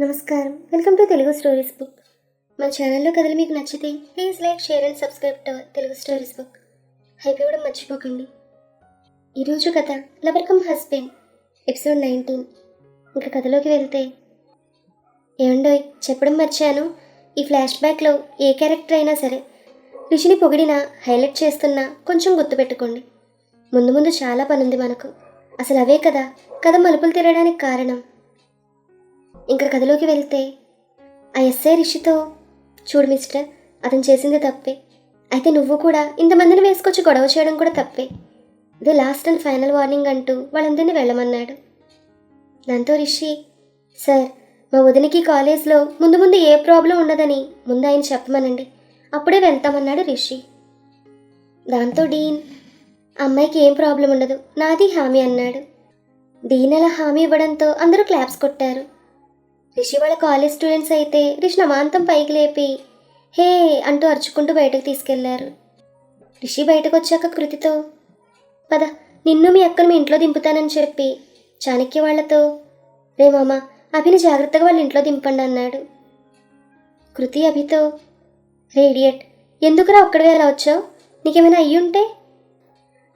నమస్కారం, welcome to Telugu stories book. మన ఛానల్లో కథలు మీకు నచ్చితే please like, share and subscribe to Telugu stories book. Hype ఇవ్వడం మర్చిపోకండి. ఈరోజు కథ లవర్ కమ్ హస్బెండ్, ఎపిసోడ్ 19. ఇంకా కథలోకి వెళ్తే, ఏమండోయ్ చెప్పడం మర్చాను, ఈ ఫ్లాష్ బ్యాక్లో ఏ క్యారెక్టర్ అయినా సరే రిషిని పొగిడినా హైలైట్ చేస్తున్నా కొంచెం గుర్తుపెట్టుకోండి. ముందు ముందు చాలా పనుంది మనకు. అసలు అవే కదా కథ మలుపులు తిరగడానికి కారణం. ఇంకా కథలోకి వెళ్తే, ఆ ఎస్ఐ రిషితో, చూడు మిస్టర్, అతను చేసింది తప్పే, అయితే నువ్వు కూడా ఇంతమందిని వేసుకొచ్చి గొడవ చేయడం కూడా తప్పే, ఇది లాస్ట్ అండ్ ఫైనల్ వార్నింగ్ అంటూ వాళ్ళందరినీ వెళ్ళమన్నాడు. దాంతో రిషి, సార్ మా వదినికి కాలేజ్లో ముందు ముందు ఏ ప్రాబ్లం ఉండదని ముందు ఆయన చెప్పమనండి, అప్పుడే వెళ్తామన్నాడు రిషి. దాంతో డీన్, ఆ అమ్మాయికి ఏం ప్రాబ్లం ఉండదు, నాది హామీ అన్నాడు. డీన్ అలా హామీ ఇవ్వడంతో అందరూ క్లాప్స్ కొట్టారు. రిషి వాళ్ళ కాలేజ్ స్టూడెంట్స్ అయితే రిషిని అమాంతం పైకి లేపి హే అంటూ అరుచుకుంటూ బయటకు తీసుకెళ్లారు. రిషి బయటకు వచ్చాక కృతితో, పద నిన్ను మీ అక్కను మీ ఇంట్లో దింపుతానని చెప్పి చాణక్య వాళ్లతో, రే మామ అభిని జాగ్రత్తగా వాళ్ళ ఇంట్లో దింపండి అన్నాడు. కృతి అభితో, రే ఇడియట్, ఎందుకురా ఒక్కడివే అలా వచ్చావు, నీకేమైనా అయ్యుంటే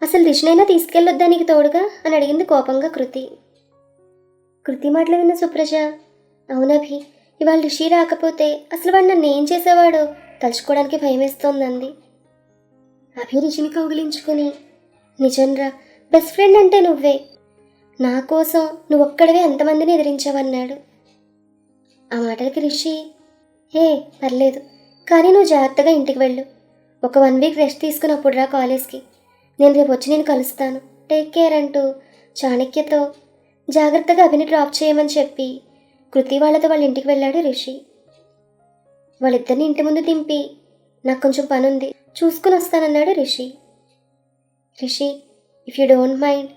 అసలు రిషినైనా తీసుకెళ్ళొద్దా నీకు తోడుగా అని అడిగింది కోపంగా కృతి. కృతి మాటలు విన్న సుప్రజ, అవునభి, ఇవాళ రిషి రాకపోతే అసలు వాడు నన్ను ఏం చేసేవాడో తలుచుకోవడానికి భయమేస్తోందంది. అభి రిషిని కౌగిలించుకుని, నిజంరా, బెస్ట్ ఫ్రెండ్ అంటే నువ్వే, నా కోసం నువ్వొక్కడవే ఎంతమందిని ఎదిరించావన్నాడు. ఆ మాటలకి రిషి, హే పర్లేదు, కానీ నువ్వు జాగ్రత్తగా ఇంటికి వెళ్ళు, ఒక 1 వీక్ రెస్ట్ తీసుకున్నప్పుడు రా కాలేజ్కి, నేను రేపు వచ్చి నేను కలుస్తాను, టేక్ కేర్ అంటూ చాణక్యతో జాగ్రత్తగా అభిని డ్రాప్ చేయమని చెప్పి కృతి వాళ్ళతో వాళ్ళ ఇంటికి వెళ్ళాడు రిషి. వాళ్ళిద్దరిని ఇంటి ముందు దింపి, నాకు కొంచెం పనుంది చూసుకుని వస్తానన్నాడు Rishi. Rishi, if you don't mind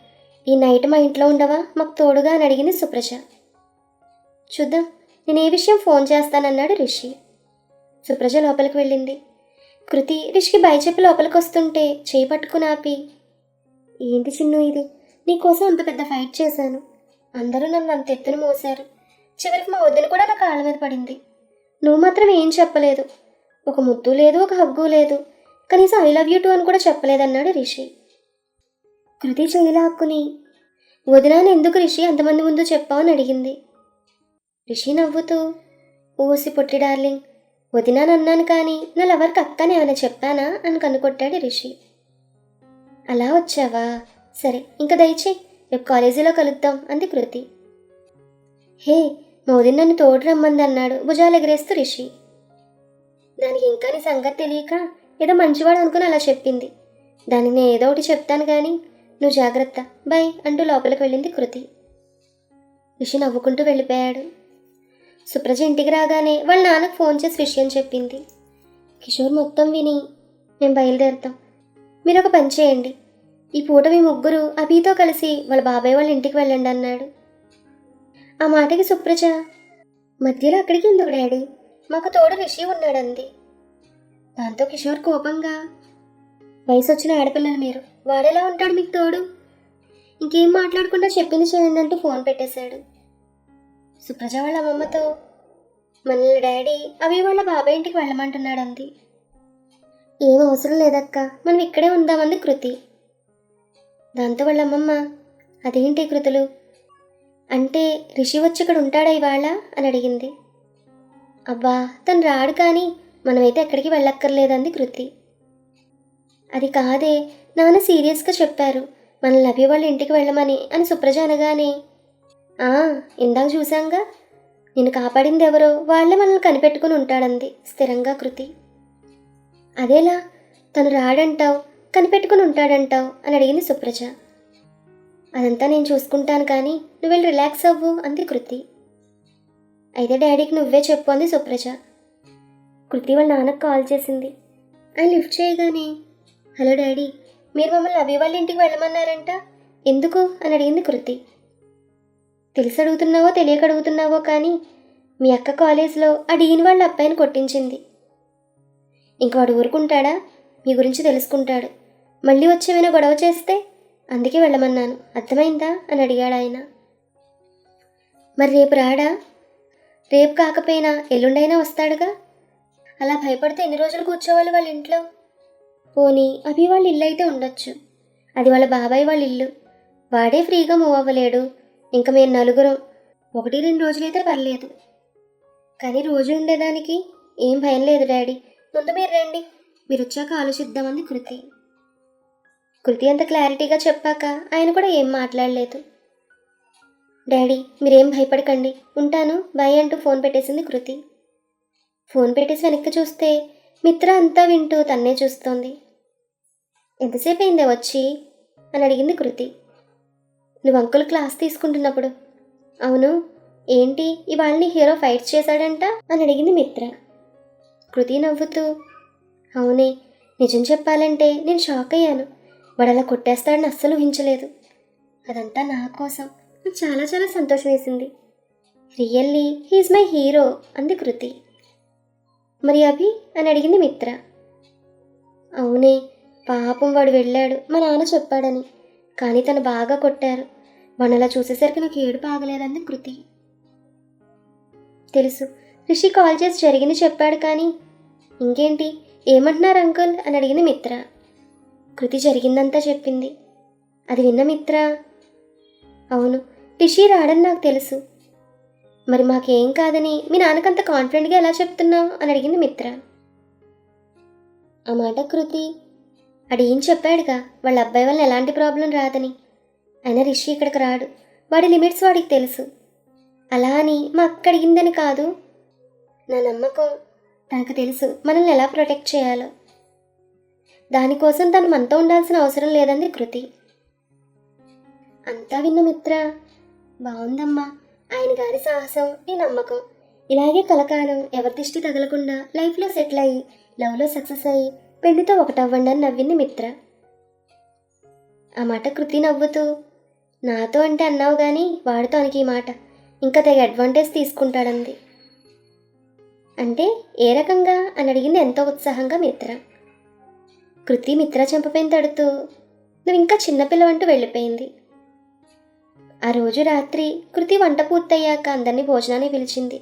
ఈ నైట్ మా ఇంట్లో ఉండవా మాకు తోడుగా అని అడిగింది సుప్రజ. చూద్దాం, నేను ఏ విషయం ఫోన్ చేస్తానన్నాడు రిషి. సుప్రజ లోపలికి వెళ్ళింది. కృతి రిషికి బై చెప్పి లోపలికి వస్తుంటే చేయి పట్టుకుని ఆపి, ఏంటి చిన్ను ఇది, నీకోసం అంత పెద్ద ఫైట్ చేశాను, అందరూ నన్ను అంత ఎత్తున మోశారు, చివరికి మా వదిన కూడా నా కాళ్ళ మీద పడింది, నువ్వు మాత్రం ఏం చెప్పలేదు, ఒక ముద్దు లేదు, ఒక హగ్గు లేదు, కనీసం ఐ లవ్ యూ టూ అని కూడా చెప్పలేదన్నాడు రిషి. కృతి చెయ్యిలా హక్కుని, వదినాన్ని ఎందుకు రిషి అంతమంది ముందు చెప్పావు అని అడిగింది. రిషి నవ్వుతూ, ఓసి పొట్టి డార్లింగ్, వదినాని అన్నాను కానీ నా లవర్కి అక్కని ఏమైనా చెప్పానా అని కనుకొట్టాడు రిషి. అలా వచ్చావా, సరే ఇంకా దయచేయి, రేపు కాలేజీలో కలుద్దాం అంది కృతి. హే మా వదిన నన్ను తోడు రమ్మంది అన్నాడు భుజాలు ఎగరేస్తూ రిషి. దానికి ఇంకా నీ సంగతి తెలియక ఏదో మంచివాడు అనుకుని అలా చెప్పింది, దానికి నేను ఏదో ఒకటి చెప్తాను కానీ నువ్వు జాగ్రత్త, బై అంటూ లోపలికి వెళ్ళింది కృతి. రిషి నవ్వుకుంటూ వెళ్ళిపోయాడు. సుప్రజ ఇంటికి రాగానే వాళ్ళ నాన్నకు ఫోన్ చేసి విషయం చెప్పింది. కిషోర్ మొత్తం విని, మేము బయలుదేరుతాం, మీరు ఒక పని చేయండి, ఈ పూట మీ ముగ్గురు అభితో కలిసి వాళ్ళ బాబాయ్ వాళ్ళ ఇంటికి వెళ్ళండి అన్నాడు. ఆ మాటకి సుప్రజ, మధ్యలో అక్కడికి ఎందుకు డాడీ, మాకు తోడు రిషి ఉన్నాడంది. దాంతో కిషోర్ కోపంగా, వయసు వచ్చిన ఆడపిల్లలు మీరు, వాడేలా ఉంటాడు మీకు తోడు, ఇంకేం మాట్లాడకుండా చెప్పింది చేయండి అంటూ ఫోన్ పెట్టేశాడు. సుప్రజ వాళ్ళ అమ్మమ్మతో, మనల్ని డాడీ అవి వాళ్ళ బాబాయ్ ఇంటికి వెళ్ళమంటున్నాడు అంది. ఏం అవసరం లేదక్క, మనం ఇక్కడే ఉందామంది కృతి. దాంతో వాళ్ళ అమ్మమ్మ, అదేంటి కృతులు, అంటే రిషి వచ్చి ఇక్కడ ఉంటాడా ఇవాళ అని అడిగింది. అబ్బా తను రాడు కానీ మనమైతే ఎక్కడికి వెళ్ళక్కర్లేదంది కృతి. అది కాదే, నాన్న సీరియస్గా చెప్పారు మనల్ని అభి వాళ్ళ ఇంటికి వెళ్ళమని అని సుప్రజ అనగానే, ఇందాక చూశాంగా, నిన్ను కాపాడింది ఎవరో వాళ్ళే మనల్ని కనిపెట్టుకుని ఉంటాడంది స్థిరంగా కృతి. అదేలా, తను రాడంటావు కనిపెట్టుకుని ఉంటాడంటావు అని అడిగింది సుప్రజ. అదంతా నేను చూసుకుంటాను కానీ నువ్వు వెళ్ళి రిలాక్స్ అవ్వు అంది కృతి. అయితే డాడీకి నువ్వే చెప్పు అంది సుప్రజ. కృతి వాళ్ళ నాన్నకు కాల్ చేసింది. ఆయన లిఫ్ట్ చేయగానే, హలో డాడీ, మీరు మమ్మల్ని అభి వాళ్ళ ఇంటికి వెళ్ళమన్నారంట, ఎందుకు అని అడిగింది కృతి. తెలిసి అడుగుతున్నావో తెలియక అడుగుతున్నావో కానీ మీ అక్క కాలేజ్లో ఆ డీన్ వాళ్ళ అబ్బాయిని కొట్టించింది, ఇంక వాడు ఊరుకుంటాడా, మీ గురించి తెలుసుకుంటాడు, మళ్ళీ వచ్చేమైనా గొడవ చేస్తే అందుకే వెళ్ళమన్నాను, అర్థమైందా అని అడిగాడు ఆయన. మరి రేపు రాడా, రేపు కాకపోయినా ఎల్లుండైనా వస్తాడుగా. అలా భయపడితే ఎన్ని రోజులు కూర్చోవాలి వాళ్ళ ఇంట్లో? పోనీ అభి వాళ్ళ ఇల్లు అయితే ఉండొచ్చు, అది వాళ్ళ బాబాయ్ వాళ్ళ ఇల్లు. వాడే ఫ్రీగా మూవ్ అవ్వలేడు. ఇంకా మేము నలుగురం 1-2 రోజులైతే పర్లేదు, కానీ రోజు ఉండేదానికి ఏం భయం లేదు డాడీ. ముందు మీరు రండి, మీరు వచ్చాక ఆలోచిద్దామంది కృతి. కృతి అంత క్లారిటీగా చెప్పాక ఆయన కూడా ఏం మాట్లాడలేదు. డాడీ మీరేం భయపడకండి, ఉంటాను బాయ్ అంటూ ఫోన్ పెట్టేసింది కృతి. ఫోన్ పెట్టేసి వెనక్కి చూస్తే మిత్ర అంతా వింటూ తన్నే చూస్తోంది. ఎంతసేపు అయిందే వచ్చి అని అడిగింది కృతి. నువ్వు అంకుల్ క్లాస్ తీసుకుంటున్నప్పుడు. అవును, ఏంటి ఇవాళ నీ హీరో ఫైట్స్ చేశాడంట అని అడిగింది మిత్ర. కృతి నవ్వుతూ, అవునే, నిజం చెప్పాలంటే నేను షాక్ అయ్యాను. వాడు అలా కొట్టేస్తాడని అస్సలు ఊహించలేదు. అదంతా నా కోసం. నాకు చాలా చాలా సంతోషం వేసింది. రియల్లీ హీఈస్ మై హీరో అంది కృతి. మరి అభి అని అడిగింది మిత్ర. అవునే, పాపం వాడు వెళ్ళాడు మా నాన్న చెప్పాడని, కానీ తను బాగా కొట్టారు. వాణ్ణి అలా చూసేసరికి నాకు ఏడుపు ఆగలేదంది కృతి. తెలుసు, రిషి కాల్ చేసి జరిగింది చెప్పాడు, కానీ ఇంకేంటి ఏమంటున్నారు అంకుల్ అని అడిగింది మిత్ర. కృతి జరిగిందంతా చెప్పింది. అది విన్న మిత్ర, అవును రిషి రాడని నాకు తెలుసు, మరి మాకేం కాదని మీ నాన్నకంత కాన్ఫిడెంట్గా ఎలా చెప్తున్నావు అని అడిగింది మిత్ర. ఆ మాట కృతి, అడేం చెప్పాడుగా వాళ్ళ అబ్బాయి వల్ల ఎలాంటి ప్రాబ్లం రాదని. అయినా రిషి ఇక్కడికి రాడు, వాడి లిమిట్స్ వాడికి తెలుసు. అలా అని మా అక్క అడిగిందని కాదు, నా నమ్మకం తనకు తెలుసు మనల్ని ఎలా ప్రొటెక్ట్ చేయాలో. దానికోసం తను మనతో ఉండాల్సిన అవసరం లేదంది కృతి. అంతా విన్న మిత్ర, బాగుందమ్మా ఆయన గారి సాహసం, నీ నమ్మకం ఇలాగే కలకాలం ఎవరి దిష్టి తగలకుండా లైఫ్లో సెటిల్ అయ్యి లవ్లో సక్సెస్ అయ్యి పెళ్లితో ఒకటవ్వండి అని నవ్వింది మిత్ర. ఆ మాట కృతి నవ్వుతూ, నాతో అంటే అన్నావు కానీ వాడితో అనికి ఈ మాట ఇంకా తెగ అడ్వాంటేజ్ తీసుకుంటాడంది. అంటే ఏ రకంగా అని అడిగింది ఎంతో ఉత్సాహంగా మిత్ర. కృతి మిత్ర చెంపపైన తడుతూ, నువ్వు ఇంకా చిన్నపిల్లవంటూ వెళ్ళిపోయింది. ఆ రోజు రాత్రి కృతి వంట పూర్తయ్యాక అందరినీ భోజనాన్ని పిలిచింది.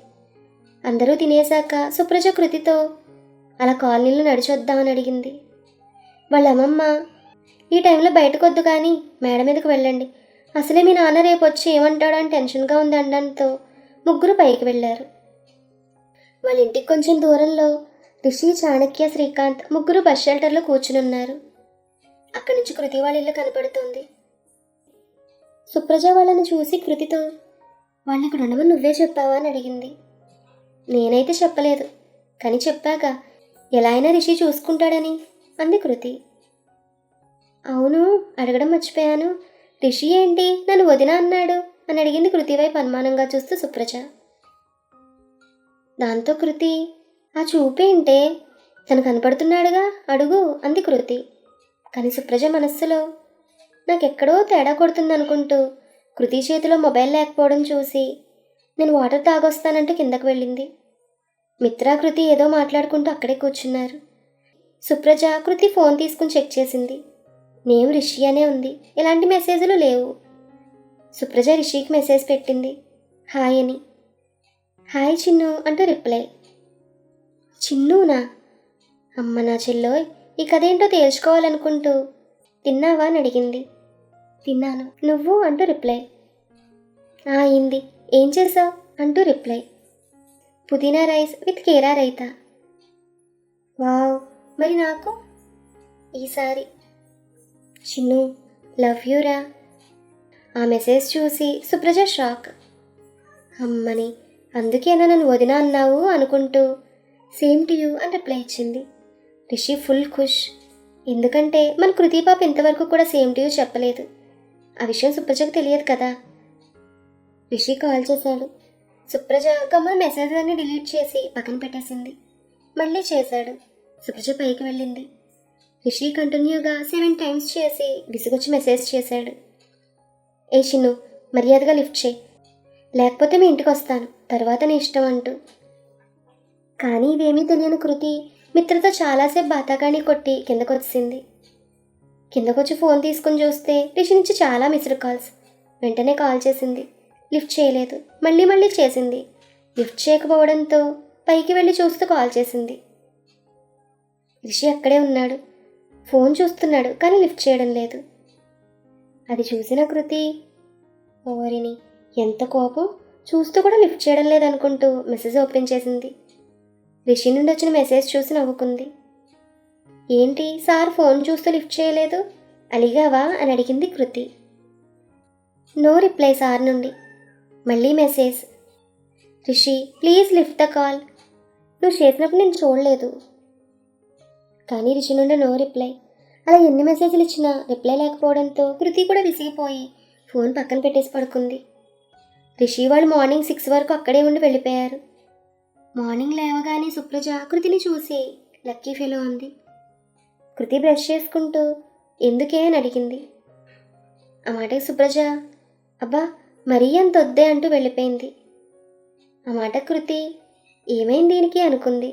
అందరూ తినేశాక సుప్రజ కృతితో అలా కాలనీలో నడిచొద్దామని అడిగింది. వాళ్ళ అమ్మమ్మ, ఈ టైంలో బయటకొద్దు కానీ మేడ మీదకు వెళ్ళండి, అసలే మీ నాన్న రేపు వచ్చి ఏమంటాడో అని టెన్షన్గా ఉంది అనడంతో ముగ్గురు పైకి వెళ్ళారు. వాళ్ళ ఇంటికి కొంచెం దూరంలో రిషి, చాణక్య, శ్రీకాంత్ ముగ్గురు బస్ షెల్టర్లో కూర్చునున్నారు. అక్కడి నుంచి కృతి వాళ్ళ ఇల్లు కనపడుతుంది. సుప్రజ వాళ్ళని చూసి కృతితో, వాళ్ళని ఇక్కడ ఉండమని నువ్వే చెప్పావా అని అడిగింది. నేనైతే చెప్పలేదు, కానీ చెప్పాక ఎలా అయినా రిషి చూసుకుంటాడని అంది కృతి. అవును, అడగడం మర్చిపోయాను, రిషి ఏంటి నన్ను వదిన అన్నాడు అని అడిగింది కృతి వైపు అనుమానంగా చూస్తూ సుప్రజ. దాంతో కృతి, ఆ చూపేంటే తను కనపడుతున్నాడుగా అడుగు అంది కృతి. కానీ సుప్రజ మనస్సులో నాకెక్కడో తేడా కొడుతుందనుకుంటూ కృతి చేతిలో మొబైల్ లేకపోవడం చూసి నేను వాటర్ తాగొస్తానంటూ కిందకు వెళ్ళింది. మిత్ర, కృతి ఏదో మాట్లాడుకుంటూ అక్కడే కూర్చున్నారు. సుప్రజ కృతి ఫోన్ తీసుకుని చెక్ చేసింది. నేమ్ రిషి అనే ఉంది, ఎలాంటి మెసేజ్లు లేవు. సుప్రజ రిషికి మెసేజ్ పెట్టింది, హాయ్ అని. హాయ్ చిన్ను అంటూ రిప్లై. చిన్నునా? అమ్మ నా చెల్లోయ్, ఈ కథ ఏంటో తేల్చుకోవాలనుకుంటూ తిన్నావా అని అడిగింది. తిన్నాను, నువ్వు అంటూ రిప్లై. అయింది, ఏం చేసావు అంటూ రిప్లై. పుదీనా రైస్ విత్ కీరా రైతా. వావ్, మరి నాకు ఈసారి. చిన్ను లవ్ యూరా. ఆ మెసేజ్ చూసి సుప్రజ షాక్. అమ్మని, అందుకేనా నన్ను వదిన అన్నావు అనుకుంటూ సేమ్ టు యూ అని రిప్లై ఇచ్చింది. రిషి ఫుల్ ఖుష్, ఎందుకంటే మన కృతి పాప ఇంతవరకు కూడా సేమ్ టు యూ చెప్పలేదు. ఆ విషయం సుప్రజకు తెలియదు కదా. రిషి కాల్ చేశాడు. సుప్రజ గమ్మున మెసేజ్లన్నీ డిలీట్ చేసి పక్కన పెట్టేసింది. మళ్ళీ చేశాడు. సుప్రజ పైకి వెళ్ళింది. రిషి కంటిన్యూగా 7 టైమ్స్ చేసి విసుగొచ్చి మెసేజ్ చేశాడు. ఏ చిన్ను, మర్యాదగా లిఫ్ట్ చేయి, లేకపోతే మీ ఇంటికి వస్తాను, తర్వాత నీ ఇష్టం అంటూ. కానీ ఇవేమీ తెలియని కృతి మిత్రతో చాలాసేపు బాతాకాణి కొట్టి కిందకొచ్చింది. కిందకొచ్చి ఫోన్ తీసుకుని చూస్తే రిషి నుంచి చాలా మిస్డ్ కాల్స్. వెంటనే కాల్ చేసింది, లిఫ్ట్ చేయలేదు. మళ్ళీ చేసింది, లిఫ్ట్ చేయకపోవడంతో పైకి వెళ్ళి చూస్తూ కాల్ చేసింది. రిషి అక్కడే ఉన్నాడు. ఫోన్ చూస్తున్నాడు కానీ లిఫ్ట్ చేయడం లేదు. అది చూసిన కృతి, ఓరిని ఎంత కోపం, చూస్తూ కూడా లిఫ్ట్ చేయడం లేదనుకుంటూ మెసేజ్ ఓపెన్ చేసింది. రిషి నుండి వచ్చిన మెసేజ్ చూసి నవ్వుకుంది. ఏంటి సార్ ఫోన్ చూస్తూ లిఫ్ట్ చేయలేదు, అలిగావా అని అడిగింది కృతి. నో రిప్లై సార్ నుండి. మళ్ళీ message, Rishi please lift the call, నువ్వు చేసినప్పుడు నేను చూడలేదు. కానీ రిషి నుండి నో రిప్లై. అలా ఎన్ని మెసేజ్లు ఇచ్చినా రిప్లై లేకపోవడంతో కృతి కూడా విసిగిపోయి ఫోన్ పక్కన పెట్టేసి పడుకుంది. రిషి వాళ్ళు మార్నింగ్ 6 వరకు అక్కడే ఉండి వెళ్ళిపోయారు. మార్నింగ్ లేవగానే సుప్రజ కృతిని చూసి లక్కీ ఫెలో అంది. కృతి బ్రష్ చేసుకుంటూ ఎందుకే అని అడిగింది. ఆ మాటకి సుప్రజ అబ్బా మరీ అంత వద్దే అంటూ వెళ్ళిపోయింది. ఆ మాట కృతి ఏమైంది దీనికి అనుకుంది.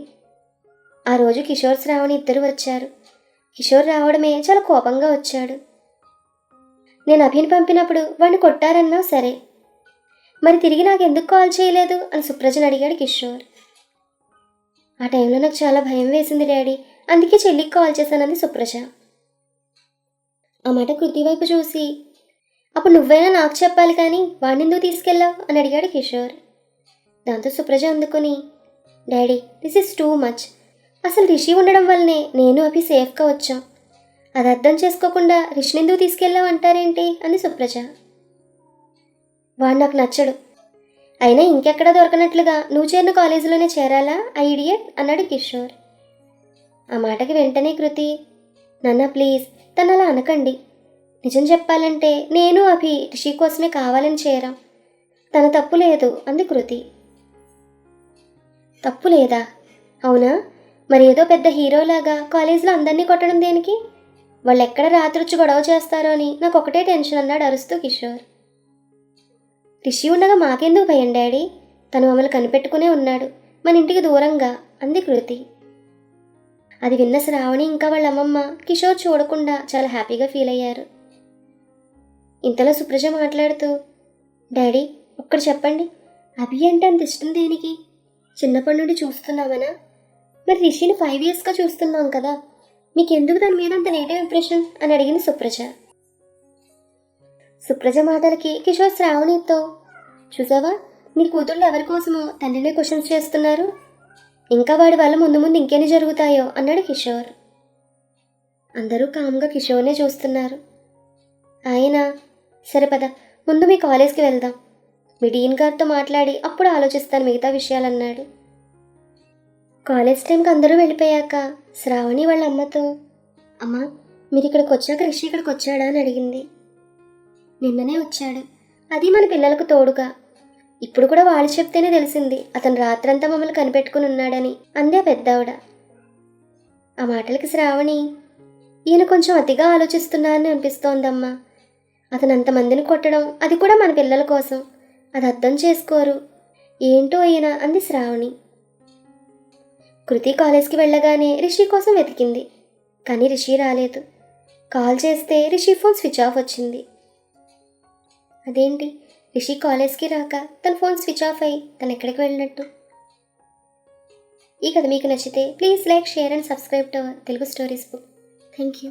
ఆ రోజు కిషోర్ శ్రావణి ఇద్దరు వచ్చారు. కిషోర్ రావడమే చాలా కోపంగా వచ్చాడు. నేను అభిని పంపినప్పుడు వాడిని కొట్టారన్నా సరే, మరి తిరిగి నాకు ఎందుకు కాల్ చేయలేదు అని సుప్రజను అడిగాడు కిషోర్. ఆ టైంలో నాకు చాలా భయం వేసింది డాడీ, అందుకే చెల్లికి కాల్ చేశానంది సుప్రజ. ఆ మాట కృతి వైపు చూసి అప్పుడు నువ్వైనా నాకు చెప్పాలి కానీ వాడిని ఎందుకు తీసుకెళ్ళావు అని అడిగాడు కిషోర్. దాంతో సుప్రజ అందుకుని daddy this is too much, అసలు రిషి ఉండడం వల్లనే నేను అభి సేఫ్గా వచ్చాం, అది అర్థం చేసుకోకుండా రిషిని ఎందుకు తీసుకెళ్ళావు అంటారేంటి అంది సుప్రజ. వాడు నాకు నచ్చడు, అయినా ఇంకెక్కడా దొరకనట్లుగా నువ్వు చేరిన కాలేజీలోనే చేరాలా ఆ ఇడియట్ అన్నాడు కిషోర్. ఆ మాటకి వెంటనే కృతి నాన్న ప్లీజ్ తను అలా అనకండి, నిజం చెప్పాలంటే నేను అభి రిషి కోసమే కావాలని చేరాం, తన తప్పు లేదు అంది కృతి. తప్పు లేదా? అవునా, మరి ఏదో పెద్ద హీరోలాగా కాలేజీలో అందరినీ కొట్టడం దేనికి? వాళ్ళు ఎక్కడ రాత్రొచ్చి గొడవ చేస్తారో అని నాకు ఒకటే టెన్షన్ అన్నాడు అరుస్తూ కిషోర్. రిషి ఉండగా మాకెందుకు భయం డాడీ, తను మమ్మల్ని కనిపెట్టుకునే ఉన్నాడు మన ఇంటికి దూరంగా అంది కృతి. అది విన్న శ్రావణి ఇంకా వాళ్ళ అమ్మమ్మ కిషోర్ చూడకుండా చాలా హ్యాపీగా ఫీల్ అయ్యారు. ఇంతలో సుప్రజ మాట్లాడుతూ డాడీ ఒక్కడు చెప్పండి, అభి అంటే అంత ఇష్టం దేనికి? చిన్నప్పటి నుండి చూస్తున్నామనా? మరి రిషిని 5 yearsగా చూస్తున్నాం కదా, మీకెందుకు దాని మీద అంత నెగిటివ్ ఇంప్రెషన్ అని అడిగింది సుప్రజ. సుప్రజ మాటలకి కిషోర్ శ్రావణితో చూసావా నీ కూతుళ్ళు ఎవరి కోసమో తండ్రినే క్వశ్చన్స్ చేస్తున్నారు, ఇంకా వాడి వల్ల ముందు ముందు ఇంకేని జరుగుతాయో అన్నాడు కిషోర్. అందరూ కామ్గా కిషోర్నే చూస్తున్నారు. ఆయన సరే పద ముందు మీ కాలేజ్కి వెళ్దాం, మీ డీన్ గారితో మాట్లాడి అప్పుడు ఆలోచిస్తాను మిగతా విషయాలన్నాడు. కాలేజ్ టైంకి అందరూ వెళ్ళిపోయాక శ్రావణి వాళ్ళ అమ్మతో అమ్మ మీరు ఇక్కడికి వచ్చాక రిషి ఇక్కడికి వచ్చాడా అని అడిగింది. నిన్ననే వచ్చాడు, అది మన పిల్లలకు తోడుగా, ఇప్పుడు కూడా వాళ్ళు చెప్తేనే తెలిసింది అతను రాత్రంతా మమ్మల్ని కనిపెట్టుకుని ఉన్నాడని అంది ఆ పెద్దావిడ. ఆ మాటలకి శ్రావణి ఈయన కొంచెం అతిగా ఆలోచిస్తున్నారని అనిపిస్తోందమ్మా, అతను అంతమందిని కొట్టడం అది కూడా మన పిల్లల కోసం, అది అర్థం చేసుకోరు ఏంటో ఈయన అంది శ్రావణి. కృతి కాలేజ్కి వెళ్ళగానే రిషి కోసం వెతికింది కానీ రిషి రాలేదు. కాల్ చేస్తే రిషి ఫోన్ స్విచ్ ఆఫ్ వచ్చింది. అదేంటి రిషి కాలేజ్కి రాక తన ఫోన్ స్విచ్ ఆఫ్ అయ్యి తను ఎక్కడికి వెళ్ళినట్టు? ఈ కథ మీకు నచ్చితే please like share and subscribe to our Telugu stories book. Thank you.